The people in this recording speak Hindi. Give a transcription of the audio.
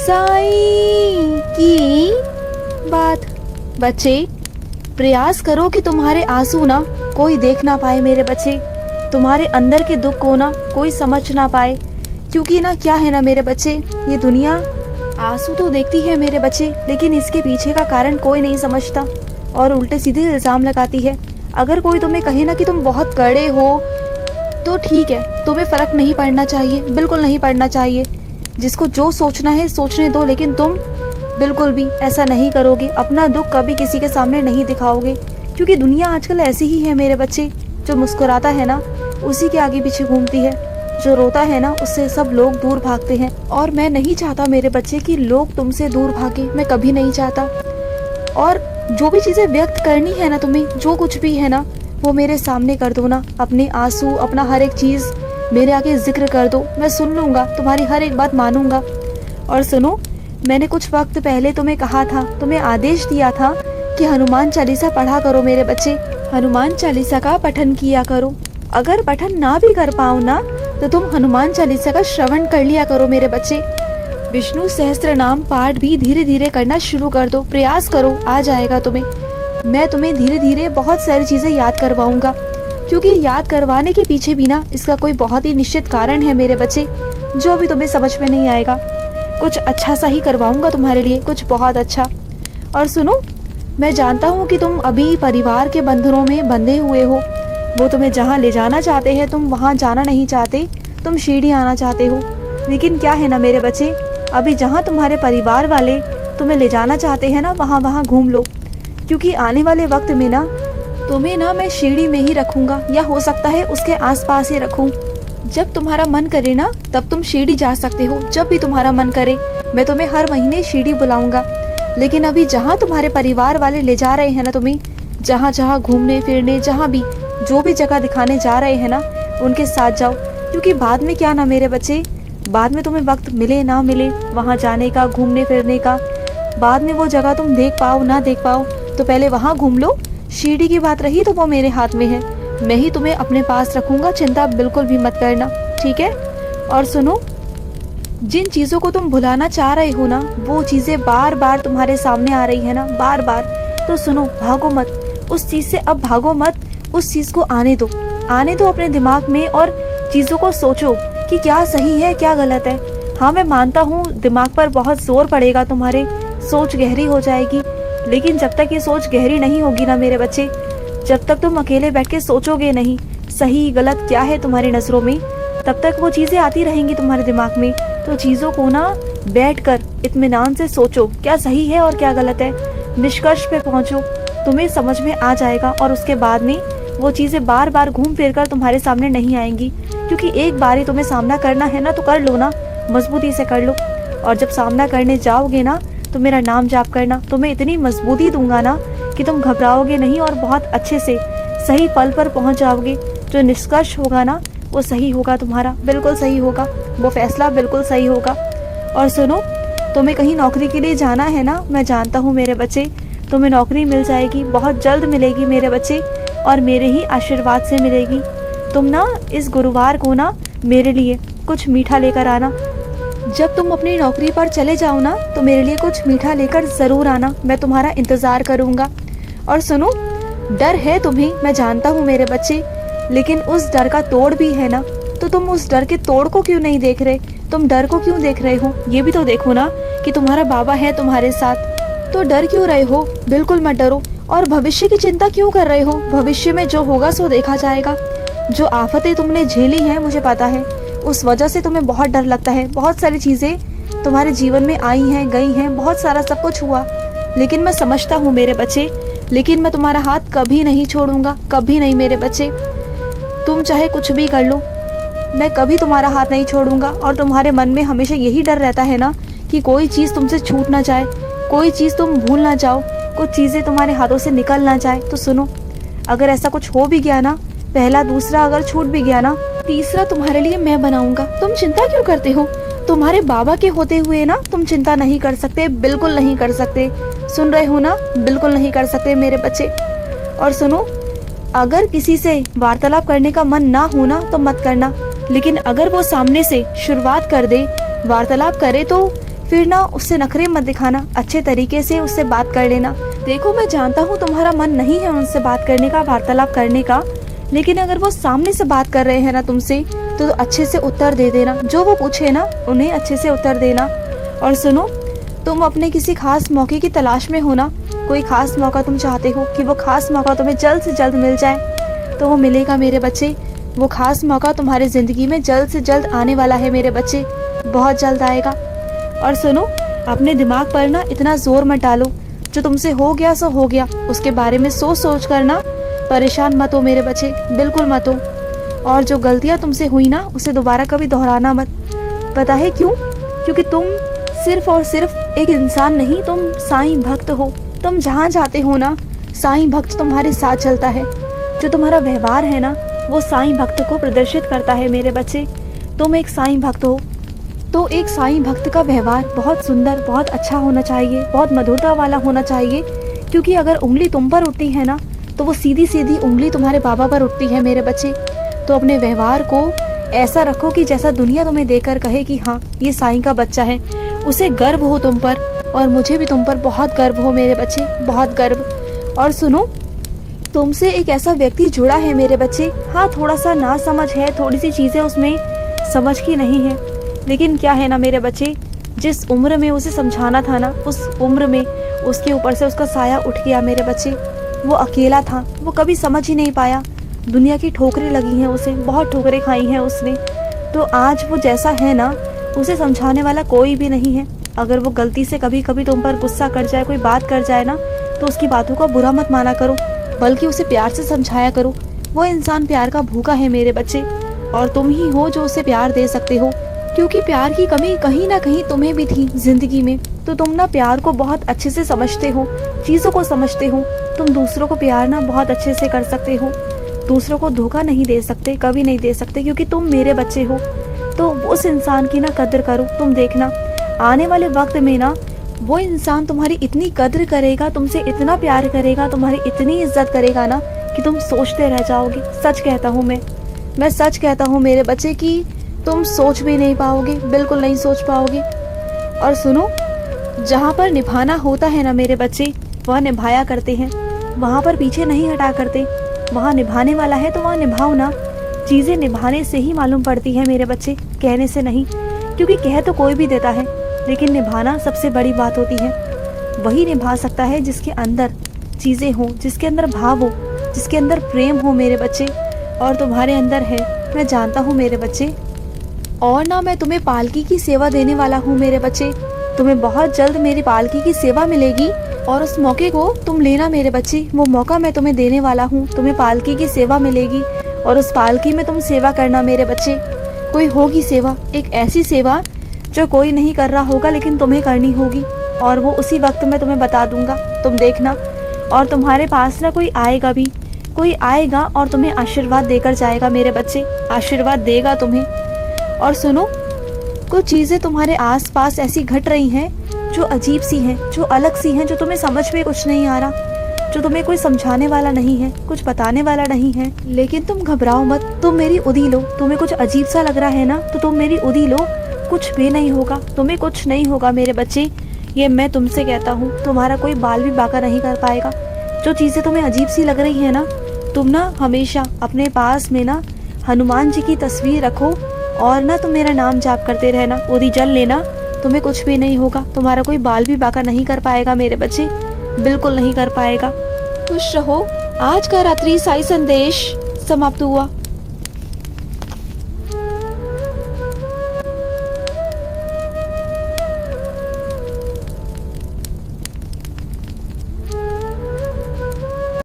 साईं की बात। बच्चे, प्रयास करो कि तुम्हारे आंसू ना कोई देख ना पाए मेरे बच्चे, तुम्हारे अंदर के दुख को ना कोई समझ ना पाए। क्योंकि ना क्या है ना मेरे बच्चे, ये दुनिया आंसू तो देखती है मेरे बच्चे, लेकिन इसके पीछे का कारण कोई नहीं समझता और उल्टे सीधे इल्जाम लगाती है। अगर कोई तुम्हें कहे ना कि तुम बहुत कड़े हो तो ठीक है, तुम्हें फर्क नहीं पड़ना चाहिए, बिल्कुल नहीं पड़ना चाहिए। जिसको जो सोचना है सोचने दो, लेकिन तुम बिल्कुल भी ऐसा नहीं करोगे। अपना दुख कभी किसी के सामने नहीं दिखाओगे, क्योंकि दुनिया आजकल ऐसी ही है मेरे बच्चे। जो मुस्कुराता है ना उसी के आगे पीछे घूमती है, जो रोता है ना उससे सब लोग दूर भागते हैं। और मैं नहीं चाहता मेरे बच्चे कि लोग तुमसे दूर भागे, मैं कभी नहीं चाहता। और जो भी चीजें व्यक्त करनी है ना तुम्हें, जो कुछ भी है ना वो मेरे सामने कर दो ना। अपने आंसू, अपना हर एक चीज मेरे आगे जिक्र कर दो, मैं सुन लूंगा, तुम्हारी हर एक बात मानूंगा। और सुनो, मैंने कुछ वक्त पहले तुम्हें कहा था, तुम्हें आदेश दिया था कि हनुमान चालीसा पढ़ा करो मेरे बच्चे, हनुमान चालीसा का पठन किया करो। अगर पठन ना भी कर पाओ ना तो तुम हनुमान चालीसा का श्रवण कर लिया करो मेरे बच्चे। विष्णु सहस्त्र नाम पाठ भी धीरे धीरे करना शुरू कर दो, प्रयास करो, आ जाएगा तुम्हें। मैं तुम्हें धीरे धीरे बहुत सारी चीजें याद करवाऊंगा, क्योंकि याद करवाने के पीछे भी ना इसका कोई बहुत ही निश्चित कारण है मेरे बच्चे, जो अभी तुम्हें समझ में नहीं आएगा। कुछ अच्छा सा ही करवाऊंगा तुम्हारे लिए, कुछ बहुत अच्छा। और सुनो, मैं जानता हूँ कि तुम अभी परिवार के बंधनों में बंधे हुए हो। वो तुम्हें जहाँ ले जाना चाहते हैं तुम वहाँ जाना नहीं चाहते, तुम शिरडी आना चाहते हो। लेकिन क्या है ना मेरे बच्चे, अभी जहाँ तुम्हारे परिवार वाले तुम्हें ले जाना चाहते हैं ना वहाँ घूम लो, क्योंकि आने वाले वक्त में ना तुम्हें ना मैं शिरडी में ही रखूंगा, या हो सकता है उसके आसपास ही रखूं। जब तुम्हारा मन करे ना तब तुम शिरडी जा सकते हो, जब भी तुम्हारा मन करे। मैं तुम्हें हर महीने शिरडी बुलाऊंगा। लेकिन अभी जहाँ तुम्हारे परिवार वाले ले जा रहे हैं ना तुम्हें, जहाँ जहाँ घूमने फिरने, जहाँ भी जो भी जगह दिखाने जा रहे हैं ना उनके साथ जाओ। क्योंकि बाद में क्या ना मेरे बच्चे, बाद में तुम्हें वक्त मिले ना मिले वहाँ जाने का, घूमने फिरने का, बाद में वो जगह तुम देख पाओ ना देख पाओ, तो पहले वहाँ घूम लो। शिरडी की बात रही तो वो मेरे हाथ में है, मैं ही तुम्हें अपने पास रखूंगा, चिंता बिल्कुल भी मत करना, ठीक है। और सुनो, जिन चीजों को तुम भुलाना चाह रहे हो ना वो चीजें बार बार तुम्हारे सामने आ रही है ना, बार बार, तो सुनो, भागो मत उस चीज से, अब भागो मत, उस चीज को आने दो अपने दिमाग में, और चीजों को सोचो कि क्या सही है क्या गलत है। हाँ, मैं मानता हूँ दिमाग पर बहुत जोर पड़ेगा, तुम्हारे सोच गहरी हो जाएगी, लेकिन जब तक ये सोच गहरी नहीं होगी ना मेरे बच्चे, जब तक तुम अकेले बैठ के सोचोगे नहीं सही गलत क्या है तुम्हारी नजरों में, तब तक वो चीजें आती रहेंगी तुम्हारे दिमाग में। तो चीजों को ना बैठकर इत्मीनान से सोचो, क्या सही है और क्या गलत है, निष्कर्ष पे पहुंचो, तुम्हें समझ में आ जाएगा। और उसके बाद में वो चीजें बार बार घूम फिर कर तुम्हारे सामने नहीं आएंगी, क्योंकि एक बार ही तुम्हें सामना करना है ना तो कर लो ना, मजबूती से कर लो। और जब सामना करने जाओगे ना तो मेरा नाम जाप करना, तुम्हें इतनी मजबूती दूंगा ना कि तुम घबराओगे नहीं और बहुत अच्छे से सही पल पर पहुंच जाओगे। जो निष्कर्ष होगा ना वो सही होगा, तुम्हारा बिल्कुल सही होगा, वो फैसला बिल्कुल सही होगा। और सुनो, तुम्हें कहीं नौकरी के लिए जाना है ना, मैं जानता हूँ मेरे बच्चे, तुम्हें नौकरी मिल जाएगी, बहुत जल्द मिलेगी मेरे बच्चे, और मेरे ही आशीर्वाद से मिलेगी। तुम ना इस गुरुवार को ना मेरे लिए कुछ मीठा लेकर आना। जब तुम अपनी नौकरी पर चले जाओ ना तो मेरे लिए कुछ मीठा लेकर जरूर आना, मैं तुम्हारा इंतजार करूंगा। और सुनो, डर है तुम्हें, मैं जानता हूँ मेरे बच्चे, लेकिन उस डर का तोड़ भी है ना, तो तुम उस डर के तोड़ को क्यों नहीं देख रहे, तुम डर को क्यों देख रहे हो। ये भी तो देखो ना कि तुम्हारा बाबा है तुम्हारे साथ, तो डर क्यों रहे हो, बिल्कुल मत डरो। और भविष्य की चिंता क्यों कर रहे हो, भविष्य में जो होगा सो देखा जाएगा। जो आफतें तुमने झेली हैं मुझे पता है, उस वजह से तुम्हें बहुत डर लगता है, बहुत सारी चीजें तुम्हारे जीवन में आई हैं गई हैं, बहुत सारा सब कुछ हुआ, लेकिन मैं समझता हूँ मेरे बच्चे, लेकिन मैं तुम्हारा हाथ कभी नहीं छोड़ूंगा, कभी नहीं मेरे बच्चे। तुम चाहे कुछ भी कर लो, मैं कभी तुम्हारा हाथ नहीं छोड़ूंगा। और तुम्हारे मन में हमेशा यही डर रहता है ना कि कोई चीज तुमसे छूट ना जाए, कोई चीज तुम भूल ना जाओ, कुछ चीजें तुम्हारे हाथों से निकल ना जाए। तो सुनो, अगर ऐसा कुछ हो भी गया ना, पहला दूसरा अगर छूट भी गया ना, तीसरा तुम्हारे लिए मैं बनाऊंगा। तुम चिंता क्यों करते हो, तुम्हारे बाबा के होते हुए ना तुम चिंता नहीं कर सकते, बिल्कुल नहीं कर सकते, सुन रहे हो ना, बिल्कुल नहीं कर सकते मेरे बच्चे। और सुनो, अगर किसी से वार्तालाप करने का मन ना हो ना तो मत करना, लेकिन अगर वो सामने से शुरुआत कर दे, वार्तालाप करे, तो फिर ना उससे नखरे मत दिखाना, अच्छे तरीके से उससे बात कर लेना। देखो मैं जानता हूँ तुम्हारा मन नहीं है उनसे बात करने का, वार्तालाप करने का, लेकिन अगर वो सामने से बात कर रहे हैं ना तुमसे तो अच्छे से उत्तर दे देना। जो वो पूछे ना उन्हें अच्छे से उत्तर देना। और सुनो, तुम अपने किसी खास मौके की तलाश में हो ना, कोई खास मौका तुम चाहते हो कि वो खास मौका तुम्हें जल्द से जल्द मिल जाए, तो वो मिलेगा मेरे बच्चे। वो खास मौका तुम्हारी जिंदगी में जल्द से जल्द आने वाला है मेरे बच्चे, बहुत जल्द आएगा। और सुनो, अपने दिमाग पर ना इतना जोर मत डालो, जो तुमसे हो गया सो हो गया, उसके बारे में सोच सोच कर ना परेशान मत हो मेरे बच्चे, बिल्कुल मत हो। और जो गलतियाँ तुमसे हुई ना उसे दोबारा कभी दोहराना मत। पता है क्यों? क्योंकि तुम सिर्फ और सिर्फ एक इंसान नहीं, तुम साईं भक्त हो। तुम जहाँ जाते हो ना साईं भक्त तुम्हारे साथ चलता है। जो तुम्हारा व्यवहार है ना वो साईं भक्त को प्रदर्शित करता है मेरे बच्चे। तुम एक साईं भक्त हो, तो एक साईं भक्त का व्यवहार बहुत सुंदर, बहुत अच्छा होना चाहिए, बहुत मधुरता वाला होना चाहिए। क्योंकि अगर उंगली तुम पर उठती है ना तो वो सीधी सीधी उंगली तुम्हारे बाबा पर उठती है मेरे बच्चे। तो अपने व्यवहार को ऐसा रखो कि जैसा दुनिया तुम्हें देखकर कहे कि हाँ ये साईं का बच्चा है, उसे गर्व हो तुम पर। और मुझे भी तुम पर बहुत गर्व हो मेरे बच्चे, बहुत गर्व। और सुनो, तुमसे एक ऐसा व्यक्ति जुड़ा है मेरे बच्चे। हाँ थोड़ा सा ना समझ है, थोड़ी सी चीज़ें उसमें समझ की नहीं है, लेकिन क्या है ना मेरे बच्चे, जिस उम्र में उसे समझाना था ना उस उम्र में उसके ऊपर से उसका साया उठ गया मेरे बच्चे। वो अकेला था, वो कभी समझ ही नहीं पाया। दुनिया की ठोकरें लगी हैं उसे, बहुत ठोकरें खाई हैं उसने। तो आज वो जैसा है ना उसे समझाने वाला कोई भी नहीं है। अगर वो गलती से कभी कभी तुम पर गुस्सा कर जाए, कोई बात कर जाए ना, तो उसकी बातों का बुरा मत माना करो, बल्कि उसे प्यार से समझाया करो। वो इंसान प्यार का भूखा है मेरे बच्चे, और तुम ही हो जो उसे प्यार दे सकते हो। क्योंकि प्यार की कमी कहीं ना कहीं तुम्हें भी थी जिंदगी में। तो तुम ना प्यार को बहुत अच्छे से समझते हो, चीज़ों को समझते हो। तुम दूसरों को प्यार ना बहुत अच्छे से कर सकते हो, दूसरों को धोखा नहीं दे सकते, कभी नहीं दे सकते, क्योंकि तुम मेरे बच्चे हो। तो उस इंसान की ना कदर करो। तुम देखना आने वाले वक्त में ना वो इंसान तुम्हारी इतनी कदर करेगा, तुमसे इतना प्यार करेगा, तुम्हारी इतनी इज्जत करेगा ना कि तुम सोचते रह जाओगे। सच कहता हूँ मैं सच कहता हूँ मेरे बच्चे कि तुम सोच भी नहीं पाओगे, बिल्कुल नहीं सोच पाओगे। और सुनो, जहाँ पर निभाना होता है ना मेरे बच्चे, वह निभाया करते हैं, वहाँ पर पीछे नहीं हटा करते। वहाँ निभाने वाला है तो वहाँ निभाओ ना। चीज़ें निभाने से ही मालूम पड़ती है मेरे बच्चे, कहने से नहीं। क्योंकि कह तो कोई भी देता है, लेकिन निभाना सबसे बड़ी बात होती है। वही निभा सकता है जिसके अंदर चीज़ें हो, जिसके अंदर भाव हो, जिसके अंदर प्रेम हो मेरे बच्चे। और तुम्हारे अंदर है, मैं जानता हूँ मेरे बच्चे। और ना मैं तुम्हें पालकी की सेवा देने वाला हूँ मेरे बच्चे। तुम्हें बहुत जल्द मेरी पालकी की सेवा मिलेगी, और उस मौके को तुम लेना मेरे बच्चे। वो मौका मैं तुम्हें देने वाला हूँ, तुम्हें पालकी की सेवा मिलेगी, और उस पालकी में तुम सेवा करना मेरे बच्चे। कोई होगी सेवा, एक ऐसी सेवा जो कोई नहीं कर रहा होगा लेकिन तुम्हें करनी होगी, और वो उसी वक्त मैं तुम्हें बता दूंगा, तुम देखना। और तुम्हारे पास ना कोई आएगा और तुम्हें आशीर्वाद देकर जाएगा मेरे बच्चे, आशीर्वाद देगा तुम्हें। और सुनो, कुछ चीज़ें तुम्हारे आसपास ऐसी घट रही हैं जो अजीब सी हैं, जो अलग सी हैं, जो तुम्हें समझ में कुछ नहीं आ रहा, जो तुम्हें कोई समझाने वाला नहीं है, कुछ बताने वाला नहीं है। लेकिन तुम घबराओ मत, तुम मेरी उदी लो। तुम्हें कुछ अजीब सा लग रहा है ना, तो तुम मेरी उदी लो, कुछ भी नहीं होगा, तुम्हें कुछ नहीं होगा मेरे बच्चे। ये मैं तुमसे कहता हूँ, तुम्हारा कोई बाल भी बांका नहीं कर पाएगा। जो चीज़ें तुम्हें अजीब सी लग रही है ना, तुम ना हमेशा अपने पास में ना हनुमान जी की तस्वीर रखो, और ना तुम मेरा नाम जाप करते रहना, उदी जल लेना, तुम्हें कुछ भी नहीं होगा। तुम्हारा कोई बाल भी बांका नहीं कर पाएगा मेरे बच्चे, बिल्कुल नहीं कर पाएगा। खुश रहो। आज का रात्रि साई संदेश समाप्त हुआ।